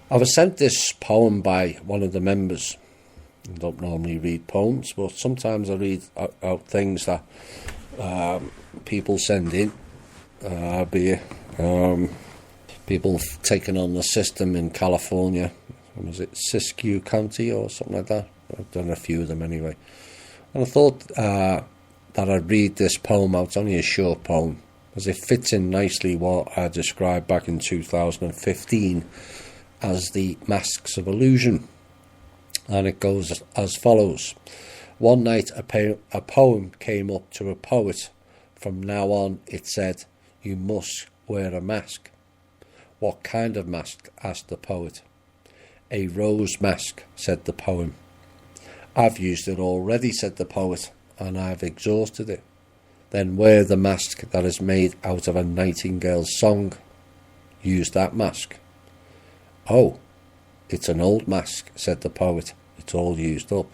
I was sent this poem by one of the members. I don't normally read poems, but sometimes I read out things that people send in, be it people taking on the system in California. Was it Siskiyou County or something like that? I've done a few of them anyway. And I thought that I'd read this poem out. It's only a short poem, as it fits in nicely what I described back in 2015 as the Masks of Illusion. And it goes as follows. One night a poem came up to a poet. From now on, it said, you must wear a mask. What kind of mask? Asked the poet. A rose mask, said the poem. I've used it already, said the poet, and I've exhausted it. Then wear the mask that is made out of a nightingale's song. Use that mask. Oh, it's an old mask, said the poet. It's all used up.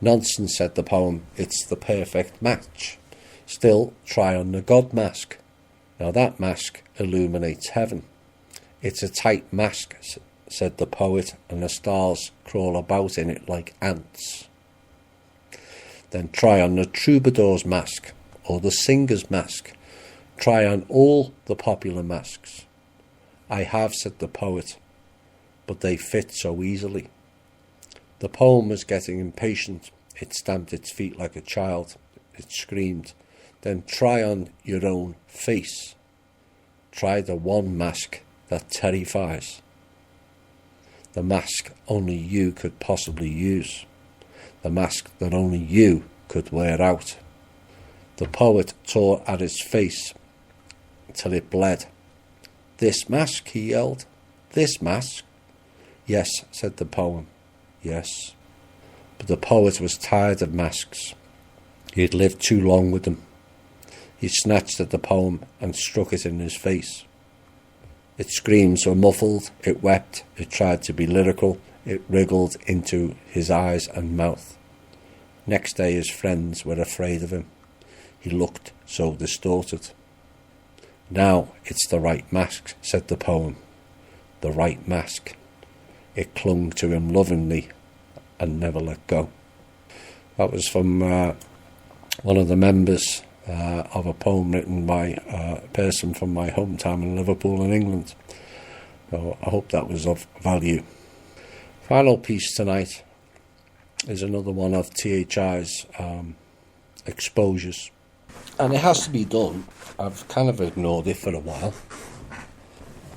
Nonsense, said the poem. It's the perfect match. Still, try on the God mask. Now that mask illuminates heaven. It's a tight mask, said the poet, and the stars crawl about in it like ants. Then try on the troubadour's mask, or the singer's mask. Try on all the popular masks. I have, said the poet, but they fit so easily. The poem was getting impatient. It stamped its feet like a child. It screamed, then try on your own face. Try the one mask that terrifies. The mask only you could possibly use. The mask that only you could wear out. The poet tore at his face till it bled. This mask, he yelled. This mask? Yes, said the poem. Yes. But the poet was tired of masks. He had lived too long with them. He snatched at the poem and struck it in his face. Its screams were muffled, it wept, it tried to be lyrical, it wriggled into his eyes and mouth. Next day his friends were afraid of him. He looked so distorted. Now it's the right mask, said the poem. The right mask. It clung to him lovingly and never let go. That was from one of the members of a poem written by a person from my hometown in Liverpool in England. So I hope that was of value. Final piece tonight is another one of THI's exposures. And it has to be done. I've kind of ignored it for a while.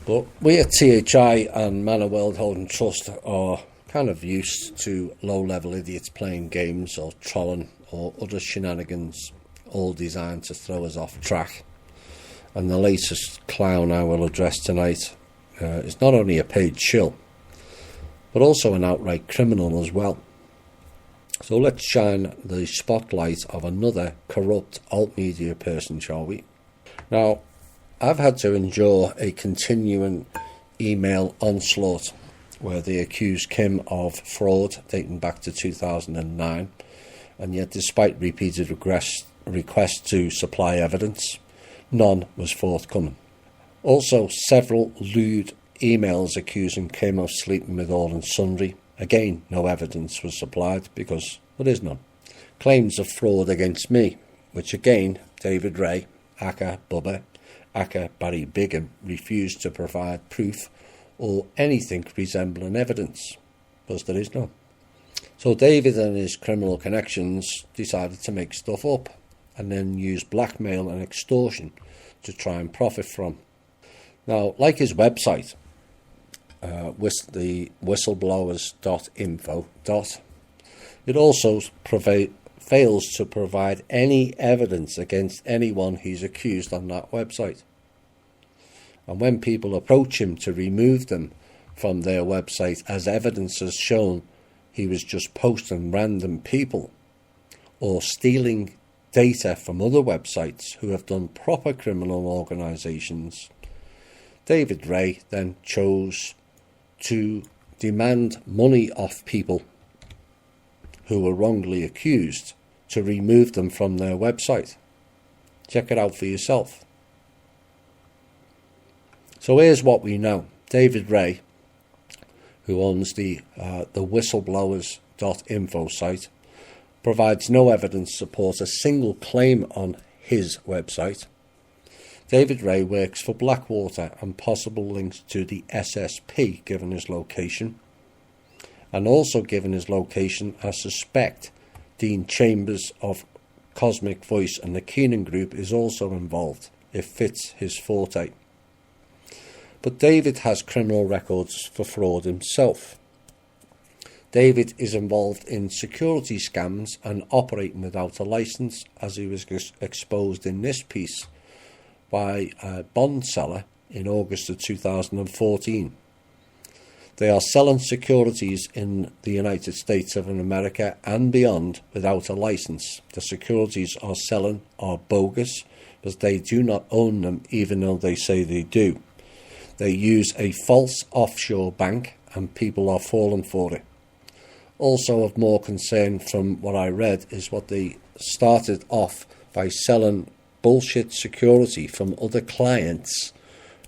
But we at THI and Manor World Holding Trust are kind of used to low-level idiots playing games or trolling or other shenanigans, all designed to throw us off track. And the latest clown I will address tonight is not only a paid shill, but also an outright criminal as well. So let's shine the spotlight of another corrupt alt-media person, shall we? Now, I've had to endure a continuing email onslaught where they accuse Kim of fraud dating back to 2009, and yet despite repeated requests to supply evidence, none was forthcoming. Also, several lewd emails accusing Kim of sleeping with all and sundry. Again, no evidence was supplied because there is none. Claims of fraud against me, which again, David Ray, aka Bubba, aka Barry Biggin, refused to provide proof or anything resembling evidence, because there is none. So David and his criminal connections decided to make stuff up and then use blackmail and extortion to try and profit from. Now, like his website, the whistleblowers.info, it also fails to provide any evidence against anyone he's accused on that website. And when people approach him to remove them from their website, as evidence has shown, he was just posting random people or stealing data from other websites who have done proper criminal organisations, David Ray then chose to demand money off people who were wrongly accused to remove them from their website. Check it out for yourself. So here's what we know. David Ray who owns the whistleblowers.info site, provides no evidence to support a single claim on his website. David Ray works for Blackwater and possible links to the SSP given his location. And also given his location, I suspect Dean Chambers of Cosmic Voice and the Keenan Group is also involved. It fits his forte. But David has criminal records for fraud himself. David is involved in security scams and operating without a license, as he was exposed in this piece by a bond seller in August of 2014. They are selling securities in the United States of America and beyond without a license. The securities are selling are bogus because they do not own them, even though they say they do. They use a false offshore bank and people are falling for it. Also of more concern from what I read is what they started off by selling bullshit security from other clients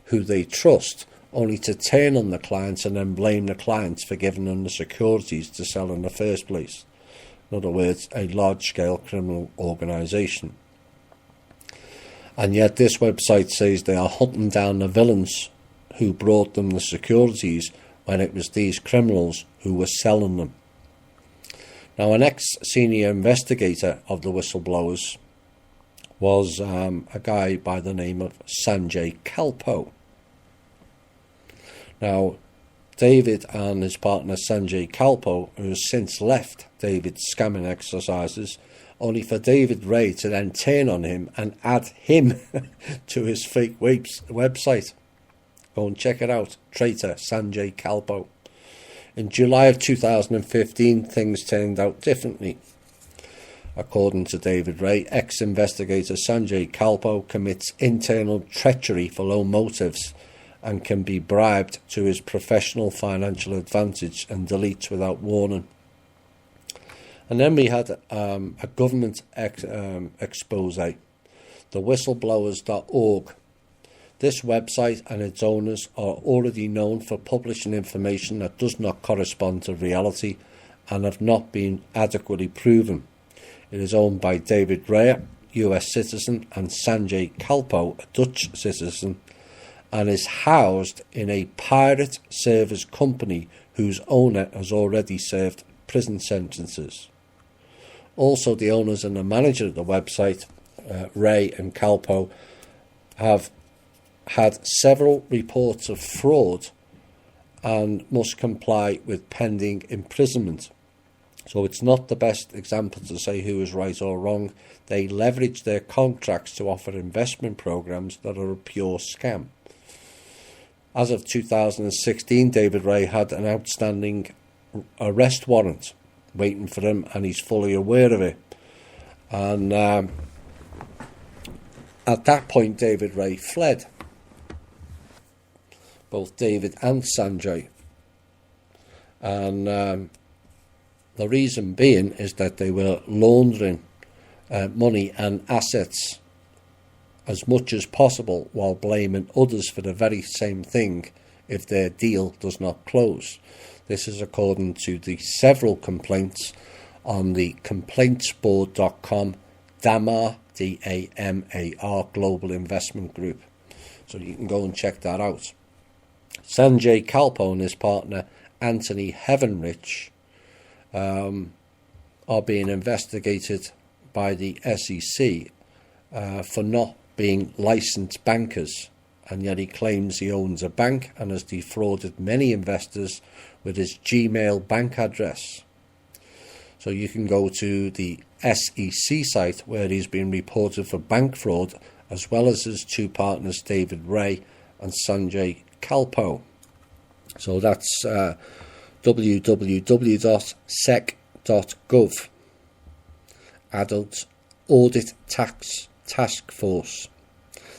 who they trust, only to turn on the clients and then blame the clients for giving them the securities to sell in the first place. In other words, a large-scale criminal organisation. And yet this website says they are hunting down the villains who brought them the securities when it was these criminals who were selling them. Now, an ex-senior investigator of the whistleblowers was a guy by the name of Sanjay Kalpoe. Now, David and his partner Sanjay Kalpoe, who has since left David's scamming exercises, only for David Ray to then turn on him and add him to his fake website. Go and check it out, traitor Sanjay Kalpoe. In July of 2015, things turned out differently. According to David Ray, ex-investigator Sanjay Kalpoe commits internal treachery for low motives and can be bribed to his professional financial advantage and deletes without warning. And then we had a government expose, the whistleblowers.org. This website and its owners are already known for publishing information that does not correspond to reality and have not been adequately proven. It is owned by David Ray, US citizen, and Sanjay Kalpoe, a Dutch citizen, and is housed in a pirate service company whose owner has already served prison sentences. Also, the owners and the manager of the website, Ray and Kalpoe, have had several reports of fraud and must comply with pending imprisonment. So it's not the best example to say who is right or wrong. They leverage their contracts to offer investment programs that are a pure scam. As of 2016, David Ray had an outstanding arrest warrant waiting for him, and he's fully aware of it. And at that point, David Ray fled. Both David and Sanjay. And the reason being is that they were laundering money and assets as much as possible while blaming others for the very same thing if their deal does not close. This is according to the several complaints on the complaintsboard.com DAMAR, D-A-M-A-R, Global Investment Group. So you can go and check that out. Sanjay Kalpoe and his partner Anthony Heavenrich are being investigated by the SEC for not being licensed bankers, and yet he claims he owns a bank and has defrauded many investors with his Gmail bank address. So you can go to the SEC site where he's been reported for bank fraud, as well as his two partners David Ray and Sanjay Kalpoe. So that's www.sec.gov. Adult Audit Task Force.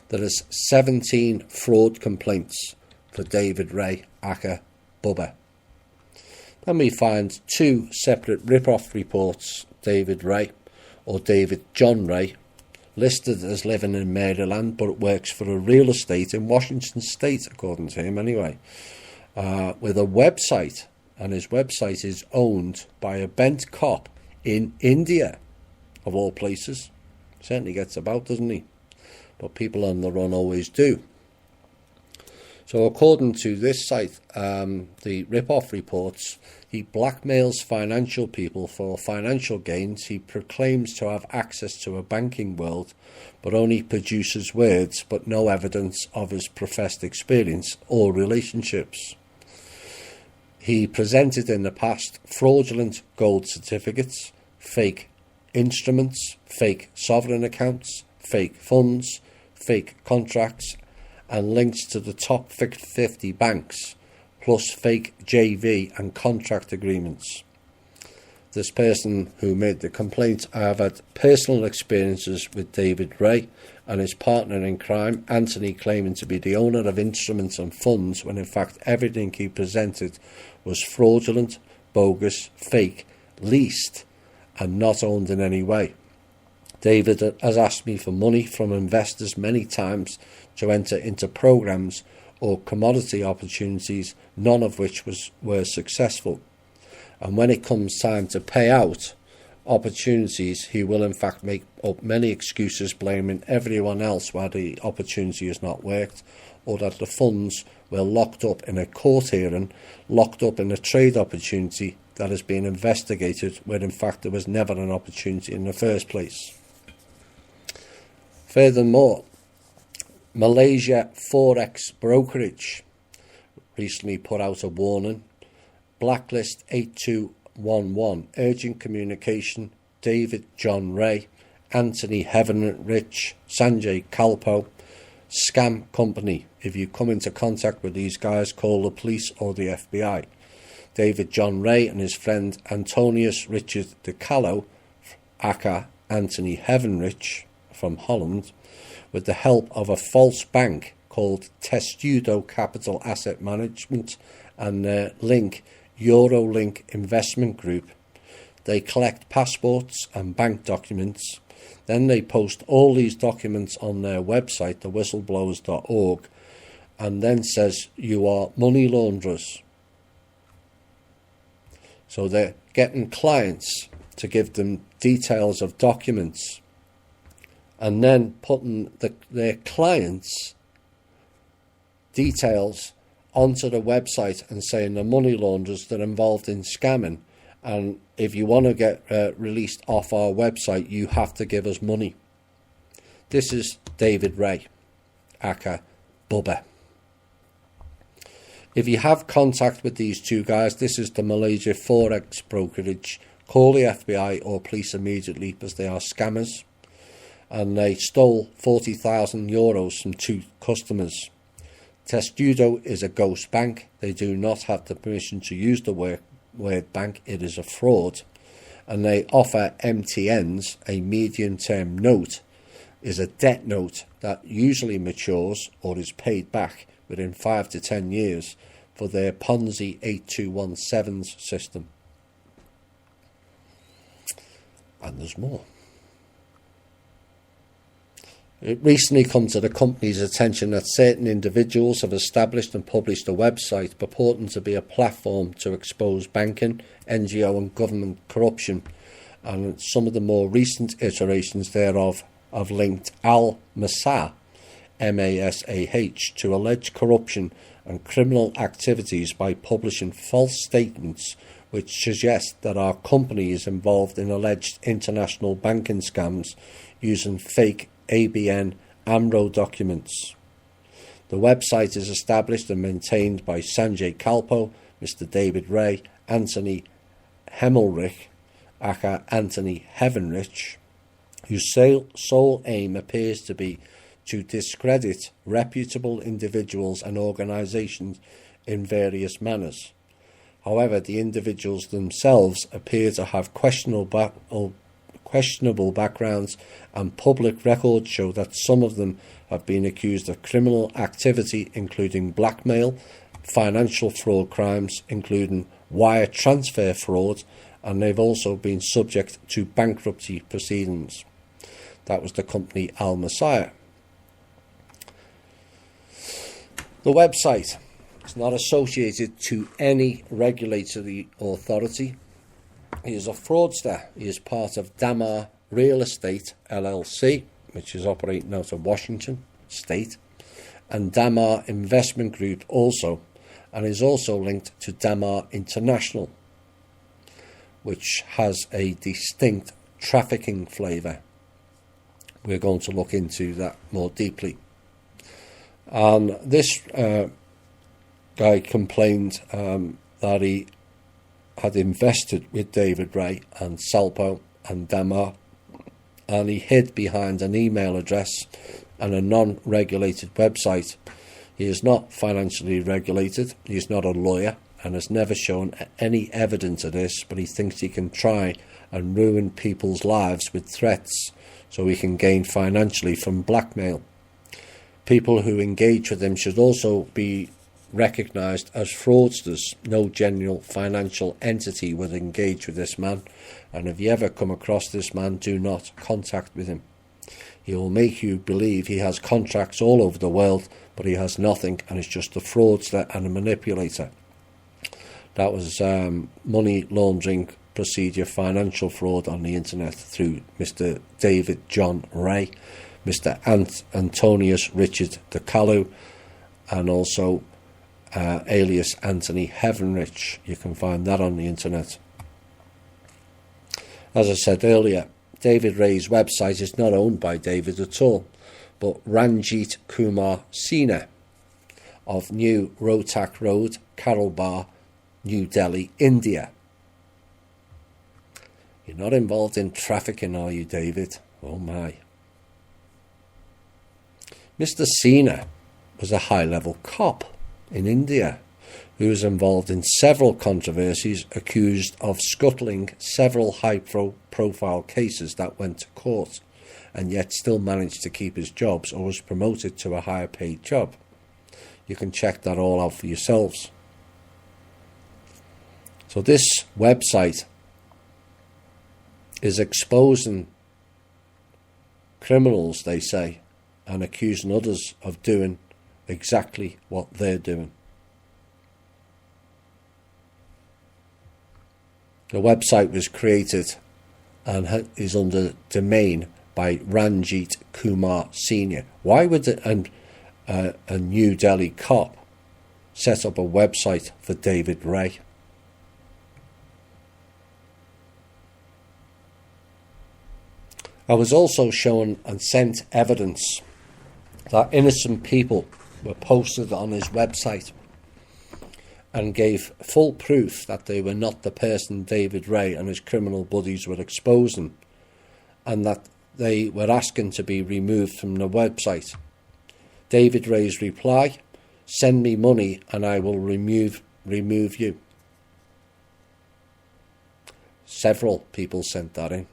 There is 17 fraud complaints for David Ray, aka Bubba. Then we find two separate rip-off reports. David Ray, or David John Ray, listed as living in Maryland, but works for a real estate in Washington State, according to him anyway, with a website and his website is owned by a bent cop in India, of all places. Certainly gets about, doesn't he? But people on the run always do. So according to this site, the rip-off reports, he blackmails financial people for financial gains. He proclaims to have access to a banking world, but only produces words but no evidence of his professed experience or relationships. He presented in the past fraudulent gold certificates, fake instruments, fake sovereign accounts, fake funds, fake contracts, and links to the top 50 banks, plus fake JV and contract agreements. This person who made the complaint, I have had personal experiences with David Ray and his partner in crime, Anthony, claiming to be the owner of instruments and funds when in fact everything he presented was fraudulent, bogus, fake, leased, and not owned in any way. David has asked me for money from investors many times to enter into programs or commodity opportunities, none of which were successful. And when it comes time to pay out opportunities, he will in fact make up many excuses, blaming everyone else why the opportunity has not worked, or that the funds were locked up in a court hearing, locked up in a trade opportunity that has been investigated, where in fact there was never an opportunity in the first place. Furthermore, Malaysia Forex Brokerage recently put out a warning. Blacklist 8211, urgent communication, David John Ray, Anthony Heavenrich, Sanjay Kalpo, scam company. If you come into contact with these guys, call the police or the FBI. David John Ray and his friend Antonius Richard de Callo, aka Anthony Heavenrich from Holland, with the help of a false bank called Testudo Capital Asset Management and their link Eurolink Investment Group. They collect passports and bank documents. Then they post all these documents on their website, thewhistleblowers.org, and then says you are money launderers. So they're getting clients to give them details of documents and then putting their clients' details onto the website and saying the money launderers that are involved in scamming, and if you want to get released off our website, you have to give us money. This is David Ray, aka Bubba. If you have contact with these two guys, this is the Malaysia Forex Brokerage. Call the FBI or police immediately, because they are scammers. And they stole €40,000 from two customers. Testudo is a ghost bank. They do not have the permission to use the word bank. It is a fraud. And they offer MTNs, a medium-term note, is a debt note that usually matures or is paid back within 5 to 10 years for their Ponzi 8217s system. And there's more. It recently come to the company's attention that certain individuals have established and published a website purporting to be a platform to expose banking, NGO and government corruption, and some of the more recent iterations thereof have linked Al-Masah, M-A-S-A-H, to alleged corruption and criminal activities by publishing false statements which suggest that our company is involved in alleged international banking scams using fake ABN AMRO documents. The website is established and maintained by Sanjay Kalpo, Mr. David Ray, Anthony Hemelrich, aka Anthony Heavenrich, whose sole aim appears to be to discredit reputable individuals and organisations in various manners. However, the individuals themselves appear to have questionable backgrounds, and public records show that some of them have been accused of criminal activity, including blackmail, financial fraud crimes, including wire transfer fraud, and they've also been subject to bankruptcy proceedings. That was the company Al-Masah. The website He's not associated to any regulatory authority. He is a fraudster. He is part of Damar Real Estate LLC, which is operating out of Washington State, and Damar Investment Group also, and is also linked to Damar International, which has a distinct trafficking flavour. We're going to look into that more deeply. And this guy complained that he had invested with David Ray and Salpo and Damar, and he hid behind an email address and a non-regulated website. He is not financially regulated, he is not a lawyer, and has never shown any evidence of this, but he thinks he can try and ruin people's lives with threats so he can gain financially from blackmail. People who engage with him should also be recognised as fraudsters. No genuine financial entity would engage with this man, and if you ever come across this man, do not contact with him. He will make you believe he has contracts all over the world, but he has nothing, and is just a fraudster and a manipulator. That was money laundering procedure, financial fraud on the internet through Mr. David John Ray, Mr. Antonius Richard DeCallo, and also alias Anthony Heavenrich. You can find that on the internet. As I said earlier, David Ray's website is not owned by David at all, but Ranjit Kumar Sina of New Rohtak Road, Carol Bar, New Delhi, India. You're not involved in trafficking, are you, David? Oh my. Mr. Sina was a high-level cop in India who was involved in several controversies, accused of scuttling several high-profile cases that went to court, and yet still managed to keep his jobs or was promoted to a higher-paid job. You can check that all out for yourselves. So this website is exposing criminals, they say, and accusing others of doing exactly what they're doing. The website was created and is under domain by Ranjit Kumar Senior. Why would a New Delhi cop set up a website for David Ray? I was also shown and sent evidence that innocent people were posted on his website and gave full proof that they were not the person David Ray and his criminal buddies were exposing, and that they were asking to be removed from the website. David Ray's reply: "Send me money and I will remove you." Several people sent that in.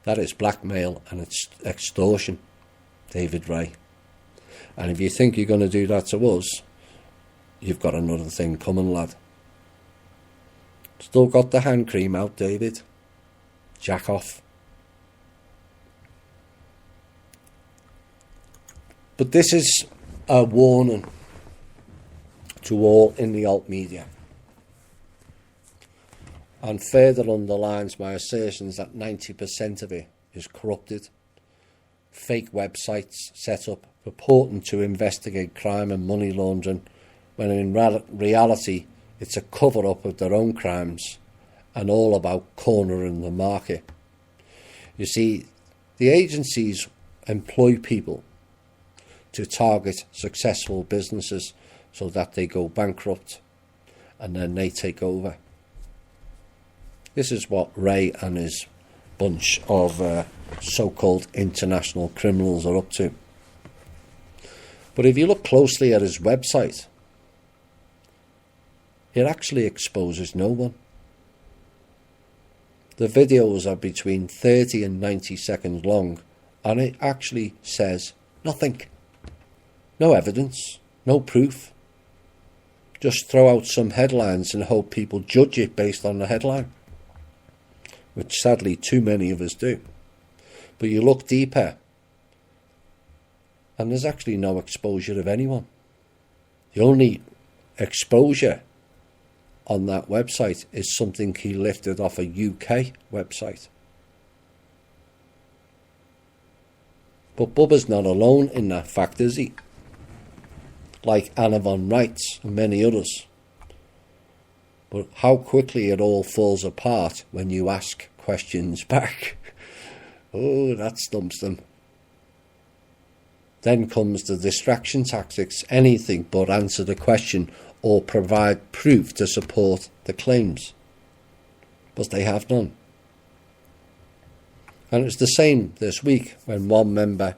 That is blackmail and it's extortion, David Ray. And if you think you're going to do that to us, you've got another thing coming, lad. Still got the hand cream out, David. Jack off. But this is a warning to all in the alt media, and further underlines my assertions that 90% of it is corrupted. Fake websites set up purporting to investigate crime and money laundering, when in reality it's a cover-up of their own crimes and all about cornering the market. You see, the agencies employ people to target successful businesses so that they go bankrupt and then they take over. This is what Ray and his bunch of so-called international criminals are up to. But if you look closely at his website, it actually exposes no one. The videos are between 30 and 90 seconds long, and it actually says nothing. No evidence, no proof. Just throw out some headlines and hope people judge it based on the headline, which sadly too many of us do. But you look deeper and there's actually no exposure of anyone. The only exposure on that website is something he lifted off a UK website. But Bubba's not alone in that fact, is he? Like Anna von Reitz and many others. But how quickly it all falls apart when you ask questions back. Oh, that stumps them. Then comes the distraction tactics, anything but answer the question or provide proof to support the claims. But they have none. And it's the same this week when one member,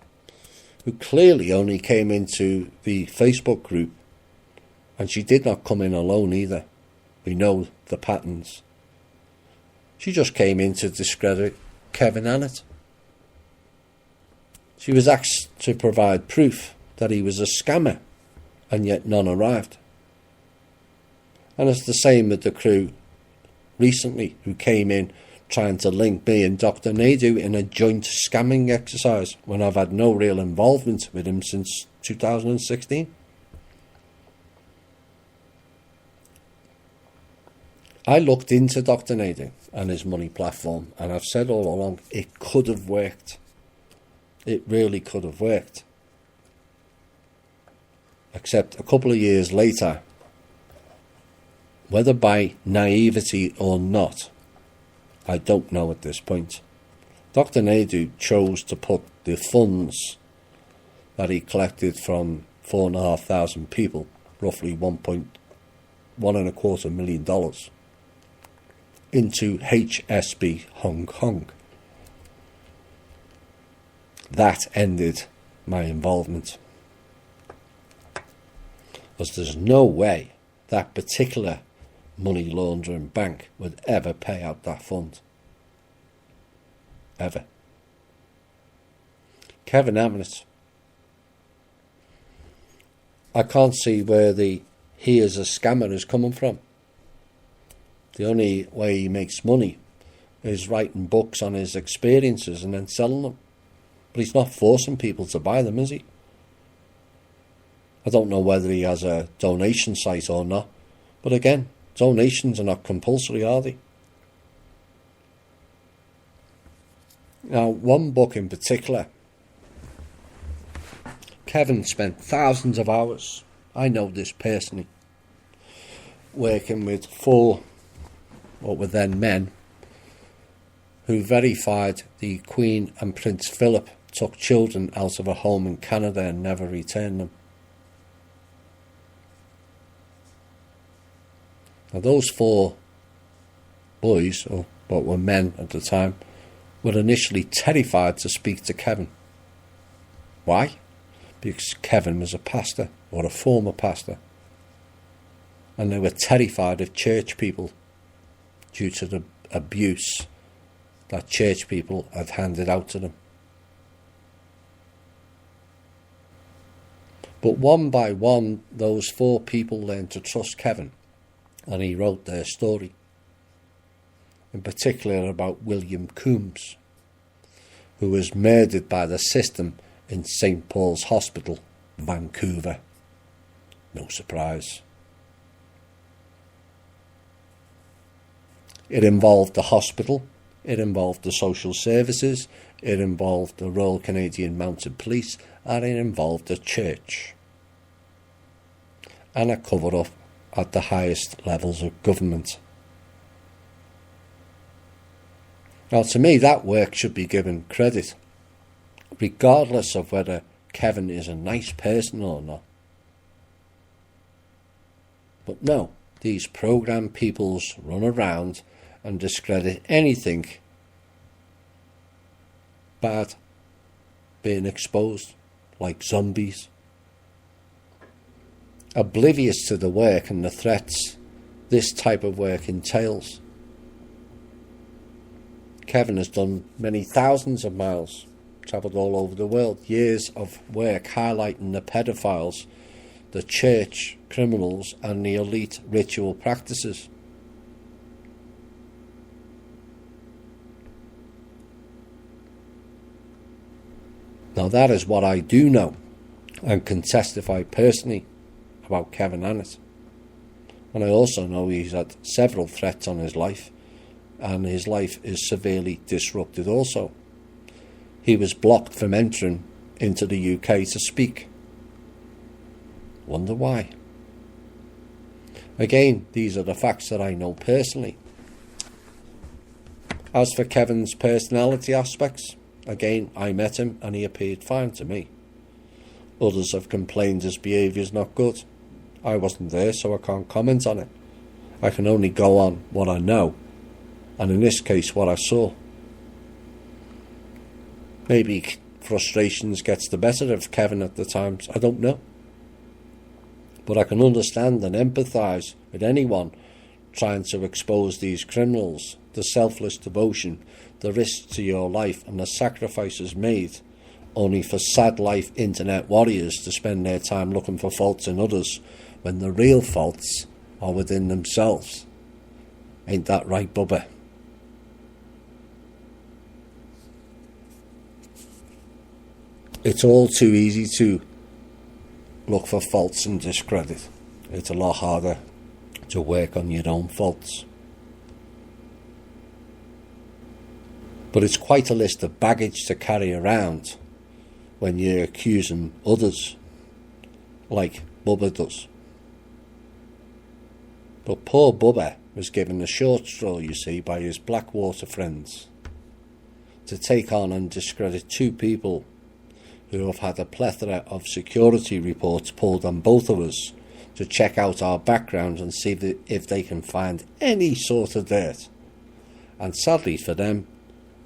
who clearly only came into the Facebook group, and she did not come in alone either. We know the patterns. She just came in to discredit Kevin Annett. She was asked to provide proof that he was a scammer, and yet none arrived. And it's the same with the crew recently who came in trying to link me and Dr. Naidu in a joint scamming exercise when I've had no real involvement with him since 2016. I looked into Dr. Naidu and his money platform, and I've said all along it could have worked. It really could have worked. Except a couple of years later, whether by naivety or not, I don't know at this point, Dr. Naidu chose to put the funds that he collected from 4,500 people, roughly $1.25 million, into HSB Hong Kong. That ended my involvement. Because there's no way that particular money laundering bank would ever pay out that fund. Ever. Kevin Annett, I can't see where the he is a scammer is coming from. The only way he makes money is writing books on his experiences and then selling them. But he's not forcing people to buy them, is he? I don't know whether he has a donation site or not. But again, donations are not compulsory, are they? Now, one book in particular, Kevin spent thousands of hours, I know this personally, working with 4, what were then men, who verified the Queen and Prince Philip took children out of a home in Canada and never returned them. Now those 4 boys, or what were men at the time, were initially terrified to speak to Kevin. Why? Because Kevin was a pastor, or a former pastor. And they were terrified of church people due to the abuse that church people had handed out to them. But one by one, those 4 people learned to trust Kevin, and he wrote their story. In particular about William Coombs, who was murdered by the system in St. Paul's Hospital, Vancouver. No surprise. It involved the hospital, it involved the social services, it involved the Royal Canadian Mounted Police, and it involved the church. And a cover-up at the highest levels of government. Now, to me, that work should be given credit, regardless of whether Kevin is a nice person or not. But no, these programmed peoples run around and discredit anything bad being exposed, like zombies. Oblivious to the work and the threats this type of work entails. Kevin has done many thousands of miles, travelled all over the world, years of work highlighting the pedophiles, the church criminals and the elite ritual practices. Now that is what I do know and can testify personally about Kevin Annett. And I also know he's had several threats on his life, and his life is severely disrupted also. He was blocked from entering into the UK to speak. Wonder why? Again, these are the facts that I know personally. As for Kevin's personality aspects, again, I met him and he appeared fine to me. Others have complained his behaviour is not good. I wasn't there, so I can't comment on it. I can only go on what I know, and in this case what I saw. Maybe frustrations gets the better of Kevin at the times, I don't know. But I can understand and empathise with anyone trying to expose these criminals, the selfless devotion, the risks to your life and the sacrifices made, only for sad life internet warriors to spend their time looking for faults in others when the real faults are within themselves. Ain't that right, Bubba? It's all too easy to look for faults and discredit. It's a lot harder to work on your own faults. But it's quite a list of baggage to carry around when you're accusing others, like Bubba does. But poor Bubba was given a short straw, you see, by his Blackwater friends to take on and discredit two people who have had a plethora of security reports pulled on both of us to check out our background and see if they can find any sort of dirt. And sadly for them,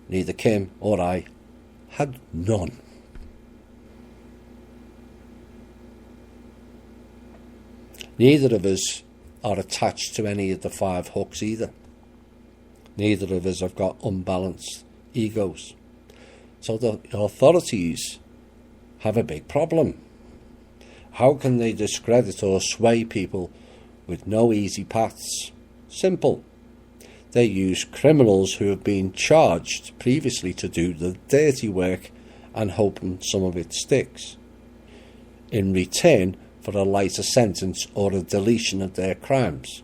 neither Kim or I had none. Neither of us are attached to any of the 5 hooks either. Neither of us have got unbalanced egos. So the authorities have a big problem. How can they discredit or sway people with no easy paths? Simple. They use criminals who have been charged previously to do the dirty work and hoping some of it sticks, in return for a lighter sentence or a deletion of their crimes.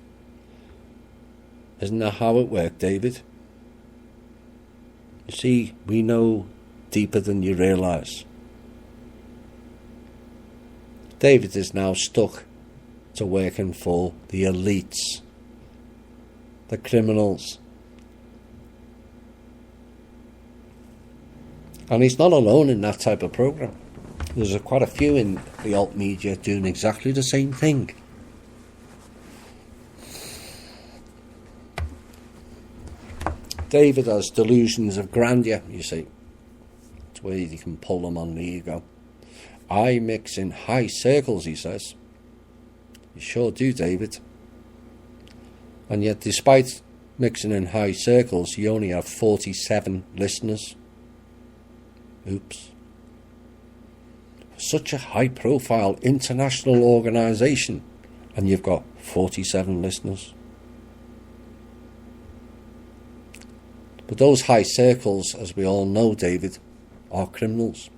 Isn't that how it worked, David? You see, we know deeper than you realise. David is now stuck to working for the elites, the criminals. And he's not alone in that type of programme. There's quite a few in the alt media doing exactly the same thing. David has delusions of grandeur, you see. It's where you can pull them on the ego. I mix in high circles, he says. You sure do, David. And yet, despite mixing in high circles, you only have 47 listeners. Oops. Such a high-profile international organisation, and you've got 47 listeners. But those high circles, as we all know, David, are criminals.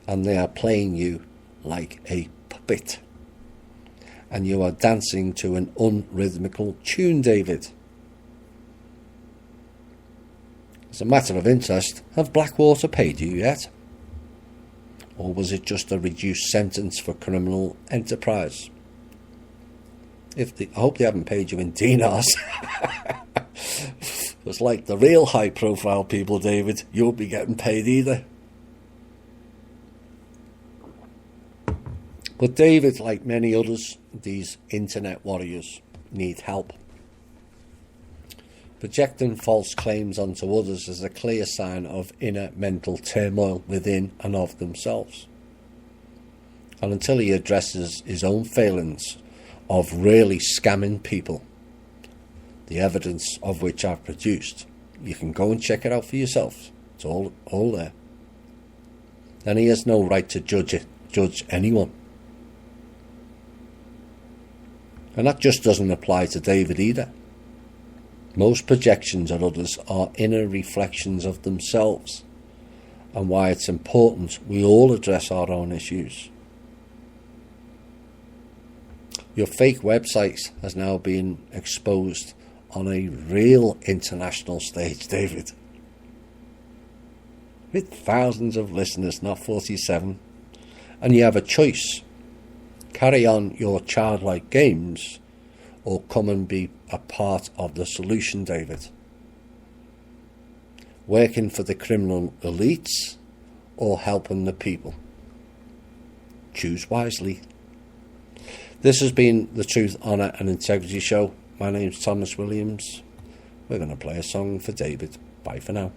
And they are playing you like a puppet. And you are dancing to an unrhythmical tune, David. As a matter of interest, have Blackwater paid you yet? Or was it just a reduced sentence for criminal enterprise? I hope they haven't paid you in dinars. It's like the real high-profile people, David. You won't be getting paid either. But David, like many others, these internet warriors, need help. Projecting false claims onto others is a clear sign of inner mental turmoil within and of themselves. And until he addresses his own failings of really scamming people, the evidence of which I've produced, you can go and check it out for yourself. It's all there. And he has no right to judge anyone. And that just doesn't apply to David either. Most projections on others are inner reflections of themselves, and why it's important we all address our own issues. Your fake website has now been exposed on a real international stage, David. With thousands of listeners, not 47. And you have a choice. Carry on your childlike games or come and be a part of the solution, David. Working for the criminal elites or helping the people. Choose wisely. This has been the Truth, Honour and Integrity Show. My name's Thomas Williams. We're going to play a song for David. Bye for now.